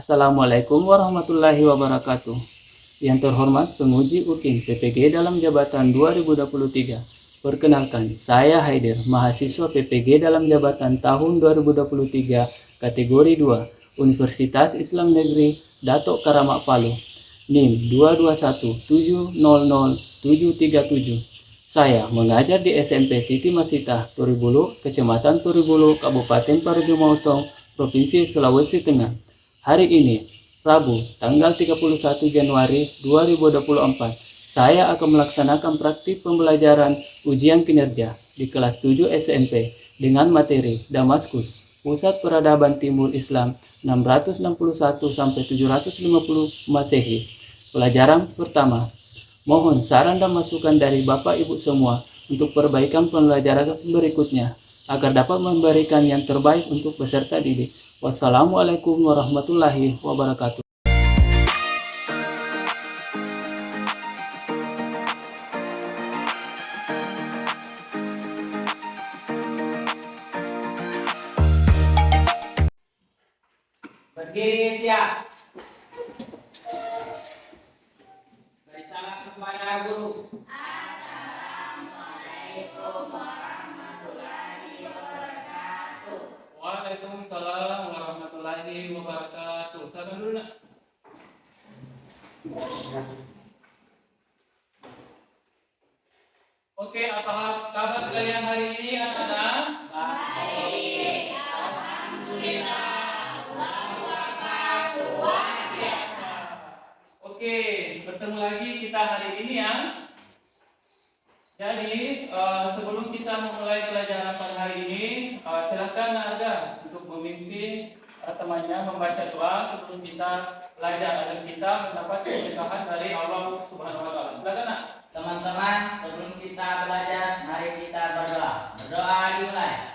Assalamualaikum warahmatullahi wabarakatuh. Yang terhormat penguji UKIM PPG dalam jabatan 2023. Perkenalkan, saya Haider, mahasiswa PPG dalam jabatan tahun 2023, kategori 2, Universitas Islam Negeri Datuk Karamak Palu, NIM 221700737. Saya mengajar di SMP Siti Masitah, Turibulu, Kecamatan Turibulu, Kabupaten Parigi Motong, Provinsi Sulawesi Tengah. Hari ini, Rabu, tanggal 31 Januari 2024, saya akan melaksanakan praktik pembelajaran ujian kinerja di kelas 7 SMP dengan materi Damaskus, Pusat Peradaban Timur Islam 661-750 Masehi. Pelajaran pertama, mohon saran dan masukan dari Bapak Ibu semua untuk perbaikan pembelajaran berikutnya agar dapat memberikan yang terbaik untuk peserta didik. Wassalamualaikum warahmatullahi wabarakatuh. Berdiri siap. Beri salam kepada guru. Assalamualaikum warahmatullahi wabarakatuh. Waalaikumsalam warahmatullahi wabarakatuh. Salam dulu nak. Oke, apa kabar kalian hari ini anak-anak? Baik, alhamdulillah. Luar biasa. Oke, bertemu lagi kita hari ini ya. Jadi sebelum kita memulai pelajaran pada hari ini, silakan Arga untuk memimpin temannya membaca doa sebelum kita belajar agar kita mendapat keberkahan dari Allah Subhanahu Wa Taala. Silakan nak. Teman-teman, sebelum kita belajar, mari kita berdoa. Berdoa dimulai.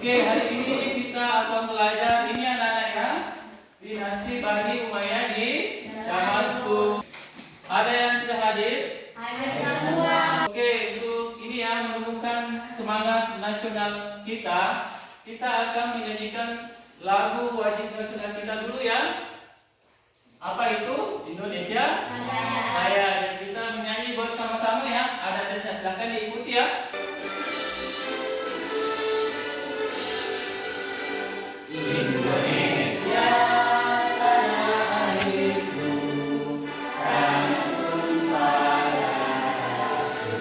Oke, hari ini kita akan belajar ini anak-anak ya, dinasti Bani Umayyah di Damaskus. Ada yang tidak hadir? Ada semua. Oke, untuk ini ya menumbuhkan semangat nasional kita, kita akan menyanyikan lagu wajib nasional kita dulu ya. Apa itu? Indonesia Raya. Dan kita menyanyi bersama-sama ya. Ada tesnya, silakan diikuti ya. Indonesia tanah airku, tanah tumpah darahku.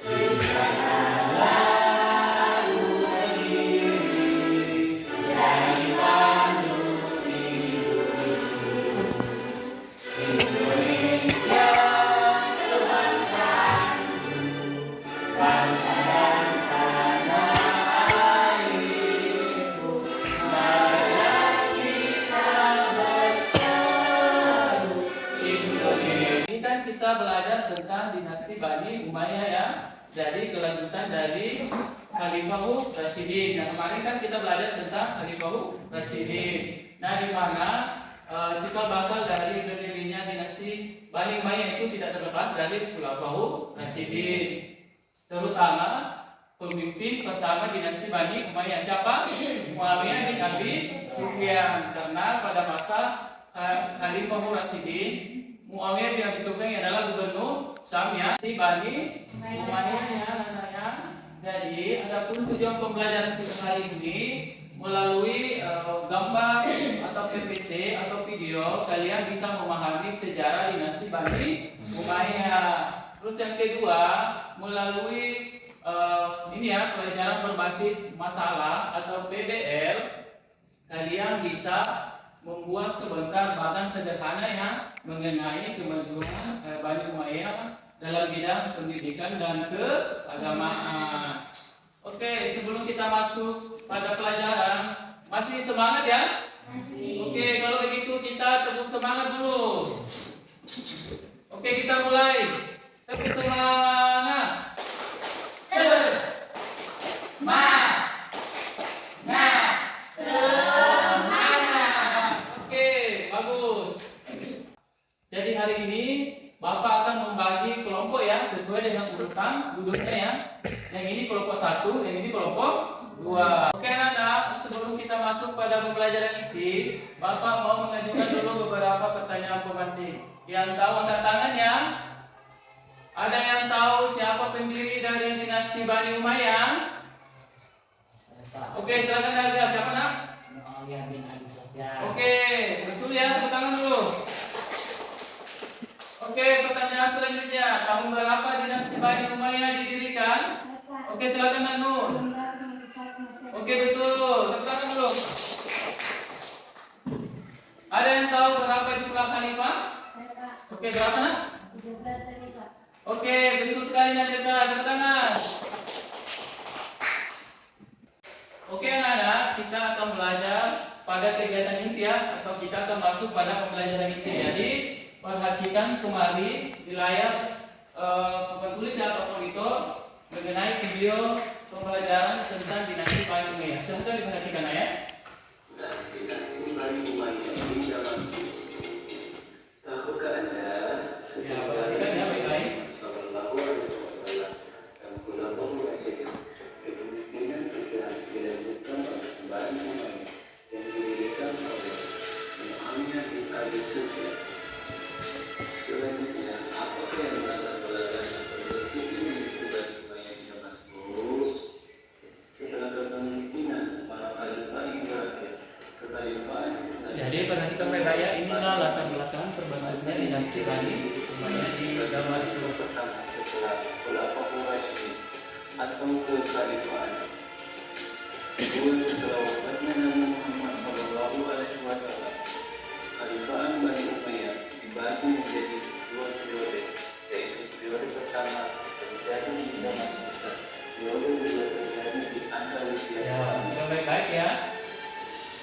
Di sana lagu berdiri dari Bandung Timur. Indonesia kebangsaanku, bangsa dan tanah airku. Marilah kita bersatu Indonesia. Ini kan kita belajar tentang dinasti Bani Umayyah ya. Jadi kelanjutan dari Khalifah Rasyidin. Nah, kemarin kan kita belajar tentang Khalifah Rasyidin. Nah, di mana cikal bakal dari berdirinya dinasti Bani Umayyah itu tidak terlepas dari Khulafaur Rasyidin. Terutama pemimpin pertama dinasti Bani Umayyah siapa? Muawiyah bin Abi Sufyan. Karena pada masa Khalifah Rasyidin, Muawiyah bin Abi Sufyan yang adalah gubernur Syam ya, di Bani Umayyah ya namanya. Jadi adapun tujuan pembelajaran kita hari ini melalui gambar atau PPT atau video kalian bisa memahami sejarah dinasti Bani Umayyah. Terus yang kedua melalui ini ya pelajaran berbasis masalah atau PBL kalian bisa membuat sebentar bahkan sederhana ya mengenai kemajuan Bani Umayyah dalam bidang pendidikan dan keagamaan. Oke, sebelum kita masuk pada pelajaran, masih semangat ya? Masih. Oke, kalau begitu kita tepuk semangat dulu. Oke, kita mulai. Tepuk semangat. Semangat. Oke, bagus. Jadi hari ini Bapak akan membagi kelompok ya sesuai dengan urutan duduknya ya. Yang ini kelompok 1, yang ini kelompok 2. Oke anak-anak, sebelum kita masuk pada pembelajaran ini, Bapak mau mengajukan dulu beberapa pertanyaan pemantik. Yang tahu angkat tangan ya. Ada yang tahu siapa pendiri dari dinasti Bani Umayyah? Oke, silakan Daga. Siapa nak? Muawiyah bin Abi Sufyan. Oke, betul ya, tepuk tangan dulu. Oke, pertanyaan selanjutnya. Tahun berapa dinasti Bani Umayyah didirikan? Oke, silakan Nur. Oke, betul. Tepuk tangan dulu. Ada yang tahu berapa jumlah khalifah? Oke, berapa nak? 17 khalifah. Oke, betul sekali Nadirka. Tepuk tangan. Oke anak-anak, kita akan belajar pada kegiatan inti ya, atau kita akan masuk pada pembelajaran inti. Jadi perhatikan kembali di layar papan tulis atau monitor mengenai video pembelajaran tentang dinasti Bani Umayyah. Silahkan diperhatikan ya. Dinasti Bani Umayyah ini Damaskus. Tahukah Anda Ya, perhatikan ya baik-baik. Sallallahu Alaihi Wasallam dan Khulafaur Rasyidin kepemimpinan Islam dilanjutkan oleh Bani Umayyah yang didirikan oleh Muawiyah bin Abi Sufyan. Selanjutnya, apakah yang latar belakang berdirinya dinasti Bani Umayyah di Damaskus? Setelah kepemimpinan para khalifah yang berakhir, kekhalifahan Islam. Jadi perhatikan baik-baik ya, inilah latar belakang terbentuknya dinasti Bani Umayyah di Damaskus. Pertama setelah Khulafaur Rasyidin atau kekhalifahan. Kedua setelah wafatnya Nabi Muhammad Sallallahu Alaihi Wasallam, Khalifahan Bani Umayyah dibagi menjadi dua periode, yaitu periode pertama terjadi di Damaskus dan periode kedua terjadi di Andalusia. Ya, baik-baik ya.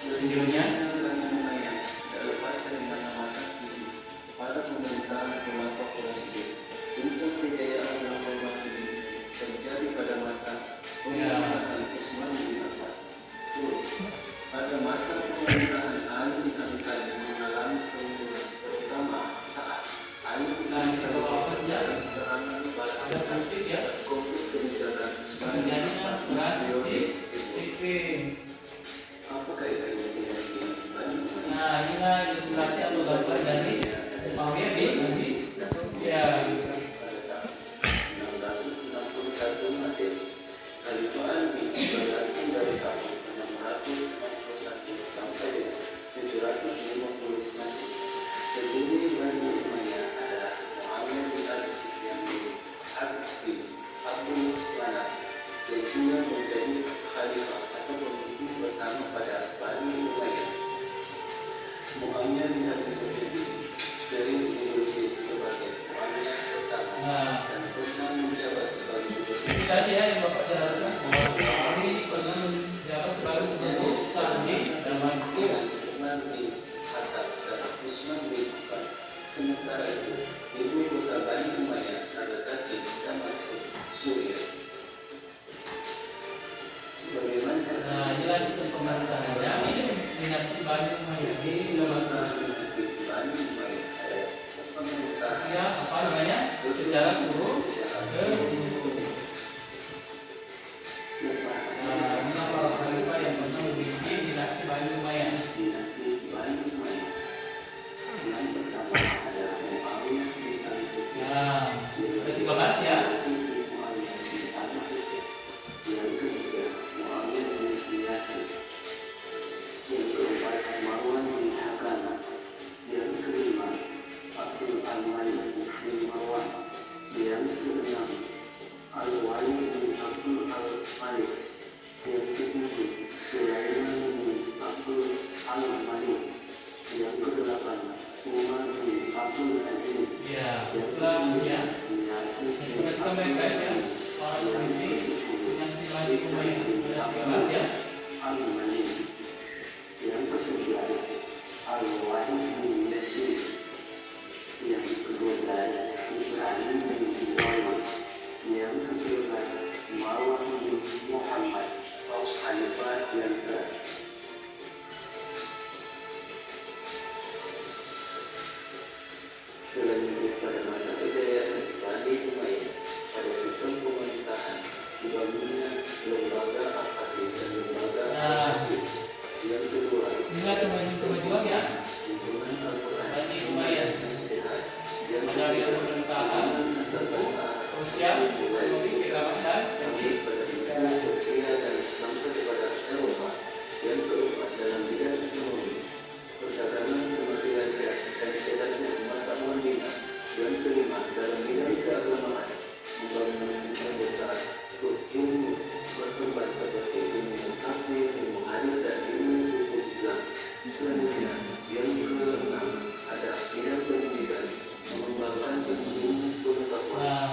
Videonya. Bani Umayyah tidak lepas dari masa-masa krisis pada pemerintahan Khulafaur Rasyidin. Puncak kejayaan Khulafaur Rasyidin terjadi pada masa pemerintahan Utsman bin Affan. Terus, pada masa pemerintahan Ali bin Abi Thalib mengalami penurunan, terutama saat Ali bin Abi Thalib melakukan serangan balas Ada konflik ya. atas konflik kebijakan Terjadinya transisi iklim. Apa kaitannya dinasti Bani Umayyah? Nah, inilah ilustrasi atau gambar dari Muawiyah bin Abi Sufyan. Pada tahun 661 Masehi, Khalifahan berlangsung dari tahun 661 sampai 750 Masehi. Pendiri Bani Umayyah adalah Muawiyah bin Abi Sufyan bin Abdul Manaf, yang juga menjadi khalifah atau pemimpin pertama pada Bani Umayyah. Muawiyah bin Abi Sufyan sering dijuluki sebagai Muawiyah pertama dan pernah menjabat sebagai Ini gubernur. tadi ya yang Bapak jelaskan bahwa ini pernah menjabat sebagai gubernur Syam di Damaskus. Umar bin Khattab dan Utsman bin Affan. Sementara itu, ibu kota Bani Umayyah terletak di Damaskus, Suriah. Bagaimana Nah, inilah sistem pemerintahannya dinasti Bani Umayyah di Damaskus. dinasti Bani Umayyah adalah sistem pemerintahan Ya, apa namanya? Secara turun ke Nah, inilah para khalifah yang pernah memimpin dinasti Bani Umayyah. kita baik-baik ya, para pemimpin dinasti Bani Umayyah ada 13 ya. Al-Mani. Yang ke-11 Al-Walid bin Yasir. Yang ke-12 Ibrahim bin Muhammad. Yang ke-13 Marwan bin Muhammad atau Khalifah yang terakhir. Selanjutnya pada masa kejayaan Bani Umayyah, pada sistem pemerintahan dibangunnya lembaga akademik dan lembaga akademik. Yang kedua, Inilah kemajuan ya, hubungan Al-Quran Bani Umayyah. yang Ada wilayah pemerintahan, sosial, ekonomi, keagamaan, sampai pada masa Persia dan sampai pada Eropa. Yang keempat, dalam bidang ekonomi, perdagangan semakin lancar dan sedatnya mata Madinah. Yang kelima, dalam bidang keagamaan, membangun masjid yang besar. Terus ilmu berkembang seperti ilmu tafsir, ilmu hadis dan ilmu hukum Islam. Selanjutnya, yang keenam, ada bidang pendidikan, mengembangkan ilmu pengetahuan. Nah,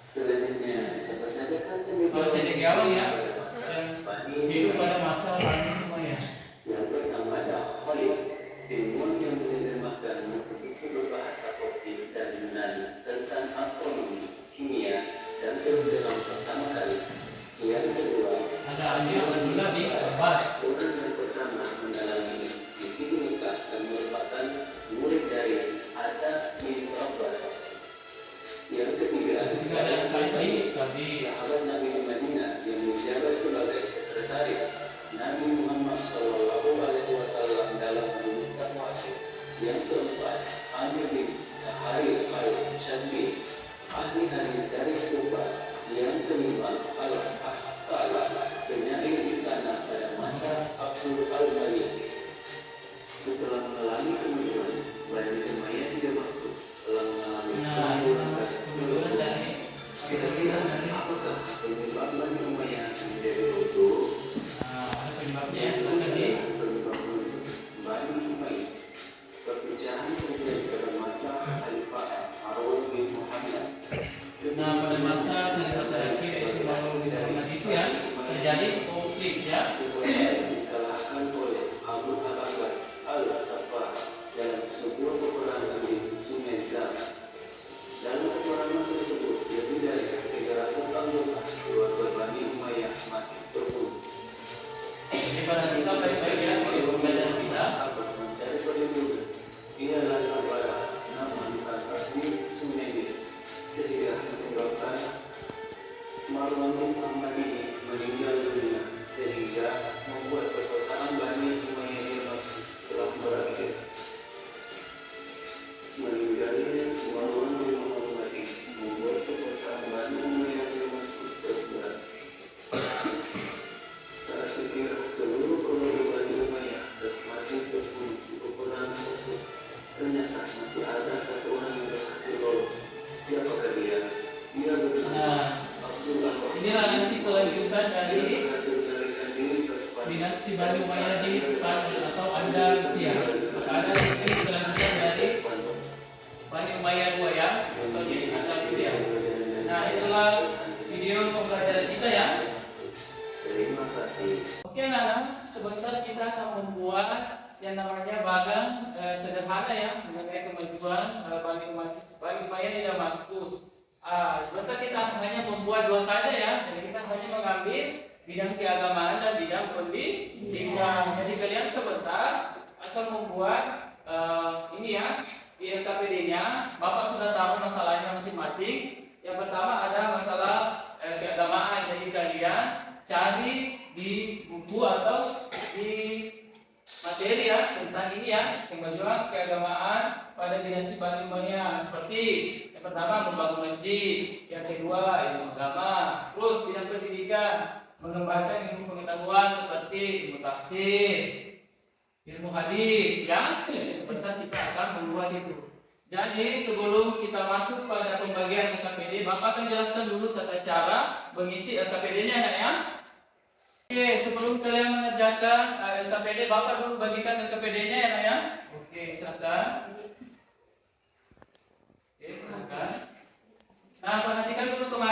Selanjutnya, siapa saja kan kalau cendekiawan ya, yang hidup pada masa Bani Umayyah. yang pertama ada Khalid, ilmuwan yang menerjemahkan buku berbahasa Turki dan Yunani tentang astronomi, kimia, dan kedokteran pertama kali. Yang kedua, Ada Ali Abdullah bin Abbas. orang yang pertama mendalami fikih Mekah dan merupakan murid dari Ada bin Abbas. Yang ketiga, Juga ada Sabi. sahabat Nabi di Madinah yang menjabat sebagai sekretaris Nabi Muhammad SAW dalam menuliskan wahyu. Yang keempat, Amir bin Sahari al-Syafi'i, ahli hadis dari Kufa. Yang kelima, Al-Ahqala, penyair istana pada masa Abdul al-Malik. Setelah mengalami kemajuan, Bani Umayyah di Damaskus telah mengalami Nah, kebetulan dari kira-kira apakah penyebab Bani Umayyah menjadi runtuh? ada penyebabnya ya, seperti Bani Umayyah. Perpecahan terjadi pada masa Khalifah Harun bin Muhammad. nah pada masa Khalifah terakhir yaitu Marwan bin Muhammad itu ya terjadi konflik ya. Dikalahkan oleh Abu al-Abbas al-Safar dalam sebuah peperangan di Sungai Zam. Dalam peperangan tersebut, lebih dari 300 anggota keluarga Bani Umayyah mati terbunuh. Jadi pada kita baik-baik ya kalau pembelajaran kita. Apa mencari perlindungan? Ialah kabar nama di Sungai ini, sehingga menyebabkan Marwan bin Muhammad ini meninggal dunia, sehingga membuat perkosaan Bani Umayyah di Damaskus telah berakhir. Meninggalnya Marwan bin Muhammad ini membuat perkosaan Bani Umayyah di Damaskus terberat. Saat dikira seluruh keluarga Bani Umayyah mati terbunuh di peperangan tersebut, ternyata masih ada satu orang yang berhasil lolos. Siapakah dia? Dia bernama Nah, Abdullah. inilah nanti kelanjutan Dia dari berhasil melarikan diri ke Spanyol. dinasti Bani Umayyah di Spanyol atau Andalusia. Maka ada ini kelanjutan dari Bani Umayyah 2 ya, atau di Andalusia. Nah, itulah video pembelajaran kita ya. Terima kasih. Oke, nah, sebentar kita akan membuat yang namanya bagan sederhana ya mengenai kemajuan Bani Umayyah di Damaskus. Sebentar kita hanya membuat 2 saja ya. Jadi kita hanya mengambil bidang keagamaan dan bidang pendidikan. Jadi kalian sebentar akan membuat ini ya di LKPD-nya. Bapak sudah tahu masalahnya masing-masing. Yang pertama ada masalah keagamaan. Jadi kalian cari di buku atau di materi ya tentang ini ya kemajuan keagamaan pada dinasti Bani Umayyah, seperti yang pertama membangun masjid, yang kedua ilmu agama, terus bidang pendidikan mengembangkan ilmu pengetahuan seperti ilmu tafsir, ilmu hadis ya. Sebentar kita akan membuat itu. Jadi sebelum kita masuk pada pembagian LKPD, Bapak akan jelaskan dulu tata cara mengisi LKPD-nya ya. Oke, sebelum kalian mengerjakan LKPD, Bapak dulu bagikan LKPD-nya ya, Nak ya. Oke, silakan. Oke, silakan. Nah, perhatikan dulu teman.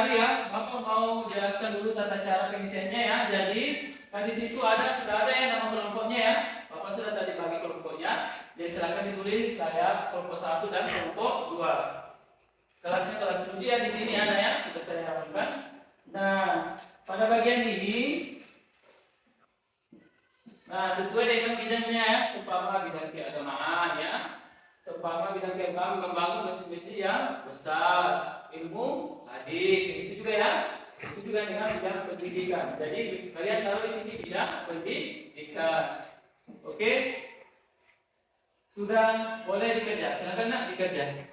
mau jelaskan dulu tata cara pengisiannya ya. Jadi kan di situ sudah ada yang nama kelompoknya ya. Bapak sudah tadi bagi kelompoknya. Jadi silakan ditulis saya kelompok 1 dan kelompok 2. Kelasnya kelas 7 ya, di sini ada ya, sudah saya hapuskan. Nah, pada bagian ini sesuai dengan bidangnya ya, seumpama bidang keagamaan ya. Seumpama bidang keagamaan membangun mesin-mesin yang besar, ilmu hadis, itu juga ya. Itu juga dengan bidang pendidikan. Jadi kalian taruh di sini bidang pendidikan. Oke? Sudah boleh dikerja. Silakan nak dikerja.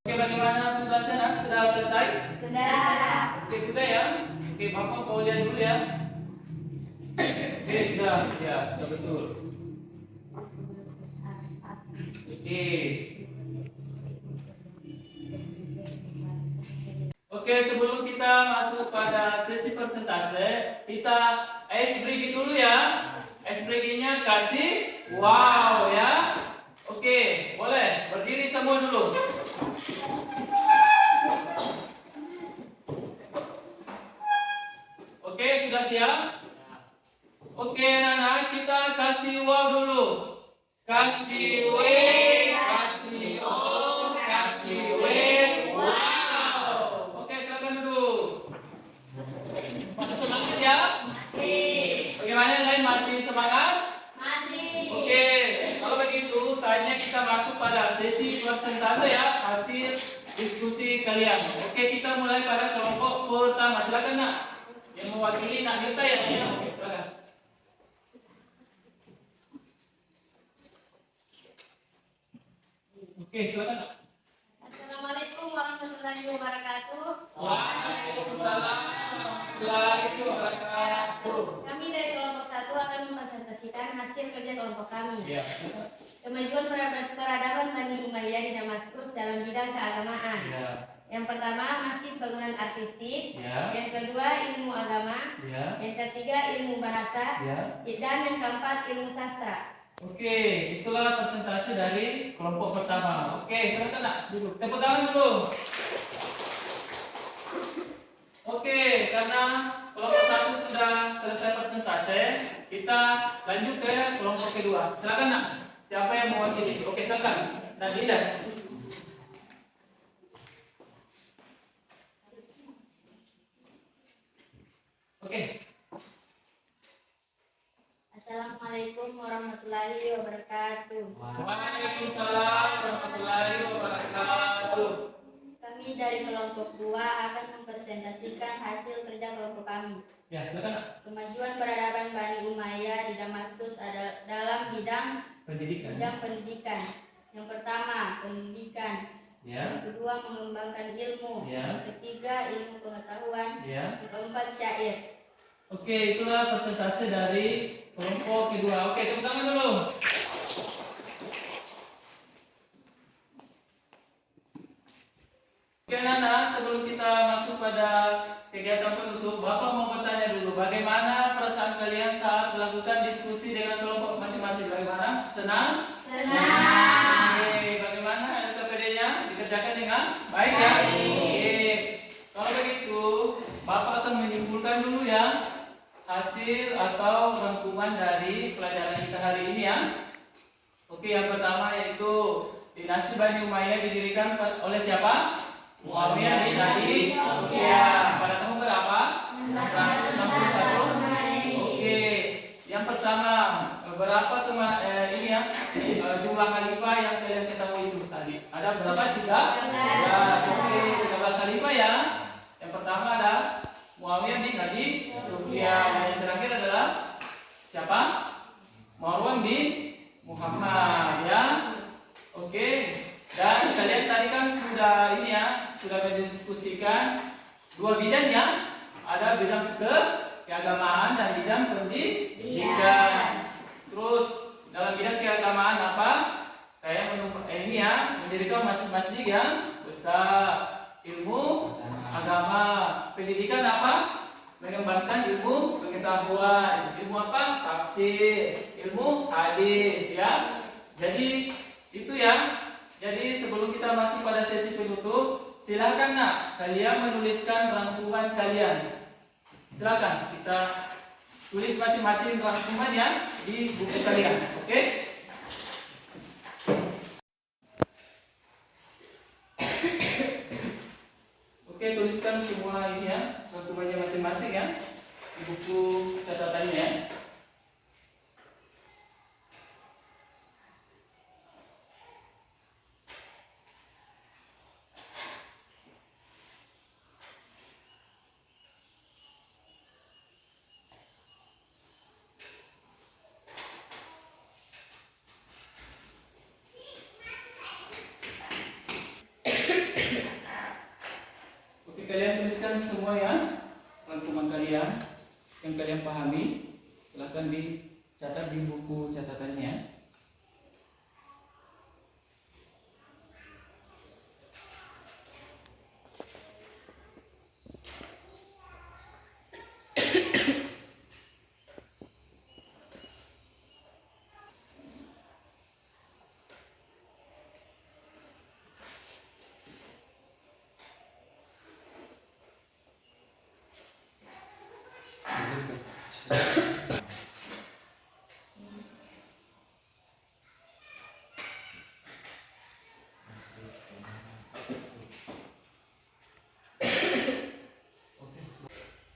Oke, bagaimana tugasnya nak? Sudah selesai? Sudah. Oke, sudah ya. Oke, Bapak mau lihat dulu ya. Oke, sudah. Ya, sudah betul. Oke. Oke, sebelum kita masuk pada sesi persentase, kita ice breaking dulu ya. Ice breaking-nya kasih wow ya. Oke, boleh berdiri semua dulu. Oke, sudah siap? Oke, anak-anak, kita kasih wow dulu. Kasih W, kasih O, kasih W, wow. Oke, silakan duduk. Masih semangat ya? Masih. Bagaimana yang lain, masih semangat? Masih. Oke, kalau begitu saatnya kita masuk pada sesi persentase ya, hasil diskusi kalian. Oke, kita mulai pada kelompok pertama. Silakan nak, yang mewakili nak Nita ya. Oke, silakan. Oke, silakan nak. Assalamualaikum warahmatullahi wabarakatuh. Waalaikumsalam warahmatullahi wabarakatuh. Kami dari kelompok 1 akan mempresentasikan hasil kerja kelompok kami. Ya. Kemajuan peradaban Bani Umayyah di Damaskus dalam bidang keagamaan. Ya. Yang pertama, masjid bangunan artistik. Ya. Yang kedua, ilmu agama. Ya. Yang ketiga, ilmu bahasa. Ya. Dan yang keempat, ilmu sastra. Oke, itulah presentasi dari kelompok pertama. Oke, silakan nak duduk. Tepuk tangan dulu. Oke, karena kelompok 1 sudah selesai presentasi, kita lanjut ke kelompok kedua. Silakan nak. Siapa yang mewakili? Oke, silakan. Nabila. Oke. Assalamualaikum warahmatullahi wabarakatuh. Waalaikumsalam warahmatullahi wabarakatuh. Kami dari kelompok 2 akan mempresentasikan hasil kerja kelompok kami. Ya, silakan. Kemajuan peradaban Bani Umayyah di Damaskus dalam bidang pendidikan. Yang pertama, pendidikan. Ya. Yang kedua, mengembangkan ilmu. Ya. Yang ketiga, ilmu pengetahuan. Ya. Yang keempat, syair. Oke, itulah presentasi dari kelompok kedua. Oke, tepuk tangan dulu. Oke, Nana, sebelum kita masuk pada kegiatan penutup, Bapak mau bertanya dulu, bagaimana perasaan kalian saat melakukan diskusi dengan kelompok masing-masing? Bagaimana? Senang? Senang. Oke, bagaimana LKPD-nya? Dikerjakan dengan baik ya? Oke. Kalau begitu, Bapak akan menyimpulkan dulu ya hasil atau rangkuman dari pelajaran kita hari ini ya. Oke, yang pertama yaitu dinasti Bani Umayyah didirikan oleh siapa? Muawiyah bin Abi Sufyan. Pada tahun berapa? 661. Oke, yang pertama berapa jumlah khalifah yang kalian ketahui itu tadi? Ada berapa? 13. Oke, 13 khalifah ya. Yang pertama ada Muawiyah bin Abi Sufyan. Yang terakhir adalah siapa? Marwan bin Muhammad ya. Oke. Dan kalian tadi kan sudah mendiskusikan dua bidang ya. Ada bidang keagamaan dan bidang pendidikan. Terus dalam bidang keagamaan apa? Kayak mendirikan masjid-masjid yang besar. Ilmu agama. Pendidikan apa? Mengembangkan ilmu pengetahuan. Ilmu apa? Tafsir. Ilmu hadis ya. Jadi itu ya. Jadi sebelum kita masuk pada sesi penutup, silakan nak kalian menuliskan rangkuman kalian. Silakan kita tulis masing-masing rangkumannya di buku kalian, oke? Oke, tuliskan semua ini ya, rangkumannya masing-masing ya di buku catatannya ya. Kalian tuliskan semua ya rangkuman kalian yang kalian pahami. Silahkan dicatat di buku catatannya.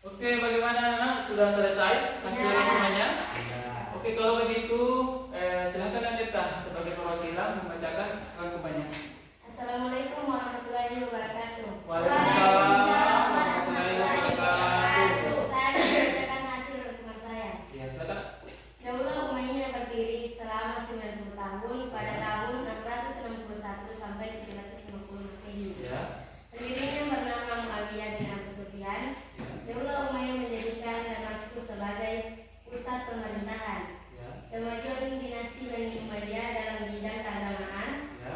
Oke, bagaimana anak? Sudah selesai hasil rangkumannya? Oke, kalau begitu silakan Andita sebagai perwakilan membacakan rangkumannya. Assalamualaikum warahmatullahi wabarakatuh. Waalaikumsalam warahmatullahi wabarakatuh. Saya akan membacakan hasil rangkuman saya. Ya, silakan. Daulah Umayyah berdiri selama 90 tahun pada tahun 661 sampai 750 Masehi. Ya. Pendirinya bernama Muawiyah bin Abi Sufyan. Daulah Umayyah menjadikan Damaskus sebagai pusat pemerintahan. Kemajuan dinasti Bani Umayyah dalam bidang keagamaan.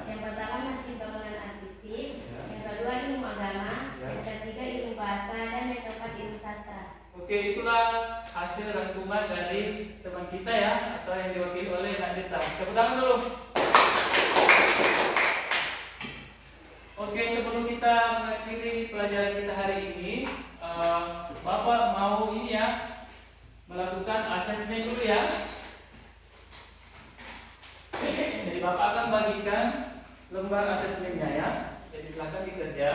Yang pertama masjid bangunan artistik. Yang kedua ilmu agama. Yang ketiga ilmu bahasa dan yang keempat ilmu sastra. Oke, itulah hasil rangkuman dari teman kita ya, atau yang diwakili oleh Nadita. Tepuk tangan dulu. Oke, sebelum kita mengakhiri pelajaran kita hari ini, Bapak mau ini ya, melakukan asesmen dulu ya. Jadi Bapak akan bagikan lembar asesmennya ya. Jadi silakan dikerja.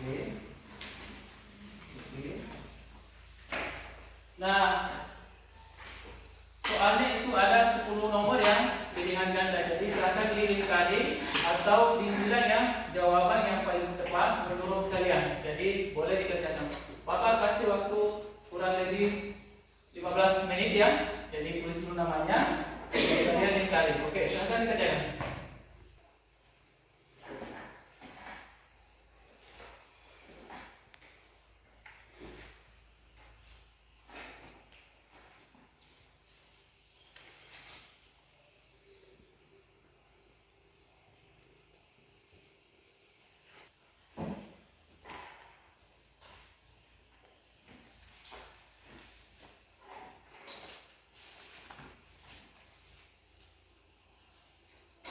Oke. Nah, soalnya itu ada 10 nomor yang pilihan ganda. Jadi silakan dilingkari atau disilang yang jawaban yang paling tepat menurut kalian. Jadi boleh dikerjakan. Bapak kasih waktu kurang lebih 15 menit ya. Jadi tulis dulu namanya, kalian lingkari. Oke, silakan dikerjakan.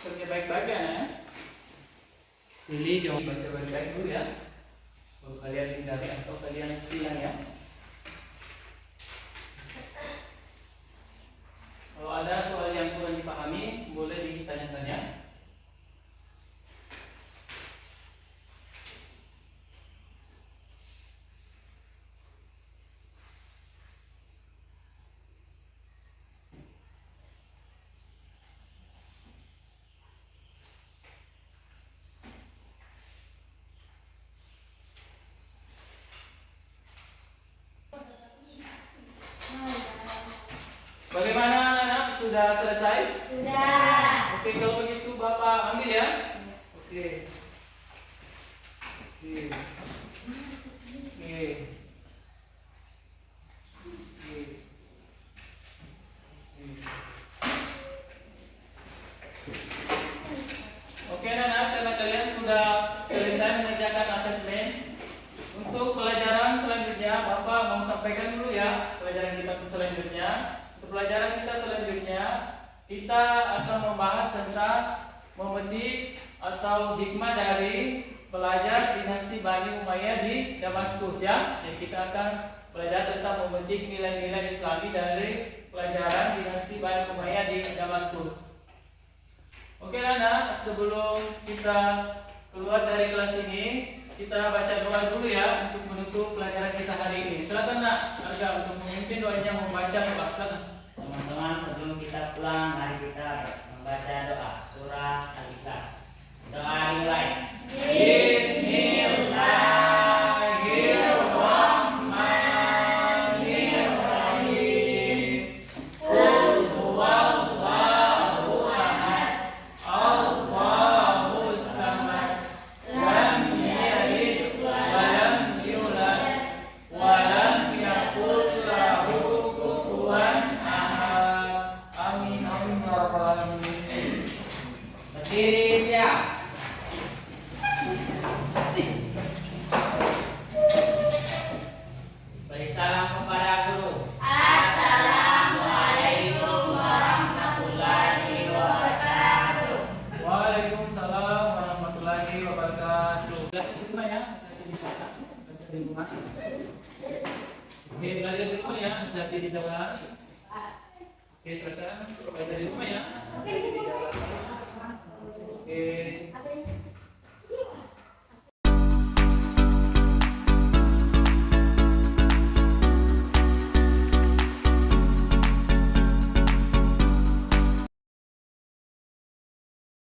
Kerja baik-baik ya, Nak. Pilih jangan baca baik-baik dulu ya. So kalian hindari atau kalian silang ya. Kalau ada soal yang kurang dipahami, boleh ditanyakan ya. Bagaimana anak-anak? Sudah selesai? Sudah. Oke, kalau begitu Bapak ambil ya. Oke. Oke. Oke. Oke. Oke anak-anak, karena kalian sudah selesai mengerjakan asesmen, untuk pelajaran selanjutnya Bapak mau sampaikan dulu ya pelajaran kita selanjutnya. Untuk pelajaran kita selanjutnya, kita akan membahas tentang memetik atau hikmah dari belajar dinasti Bani Umayyah di Damaskus ya. Jadi kita akan belajar tentang memetik nilai-nilai Islami dari pelajaran dinasti Bani Umayyah di Damaskus. Oke anak, sebelum kita keluar dari kelas ini, kita baca doa dulu ya untuk menutup pelajaran kita hari ini. Silakan Nak, Arga untuk memimpin doanya membaca doa. Silakan. Teman-teman, sebelum kita pulang, mari kita membaca doa surah Al-Ikhlas. Doa dimulai. Bismillahirrahmanirrahim. Qul huwallahu ahad, Allahus samad, lam yalid wa lam yulad wa lam yakul lahu kufuwan ahad. Amin amin ya rabbal alamin. Berdiri siap. Beri salam kepada guru. Assalamualaikum warahmatullahi wabarakatuh. Waalaikumsalam warahmatullahi wabarakatuh. Belajar di rumah ya, belajar di rumah. Oke, belajar di rumah ya, hati di dalam. Oke, silakan belajar di rumah ya. Oke. Apa yang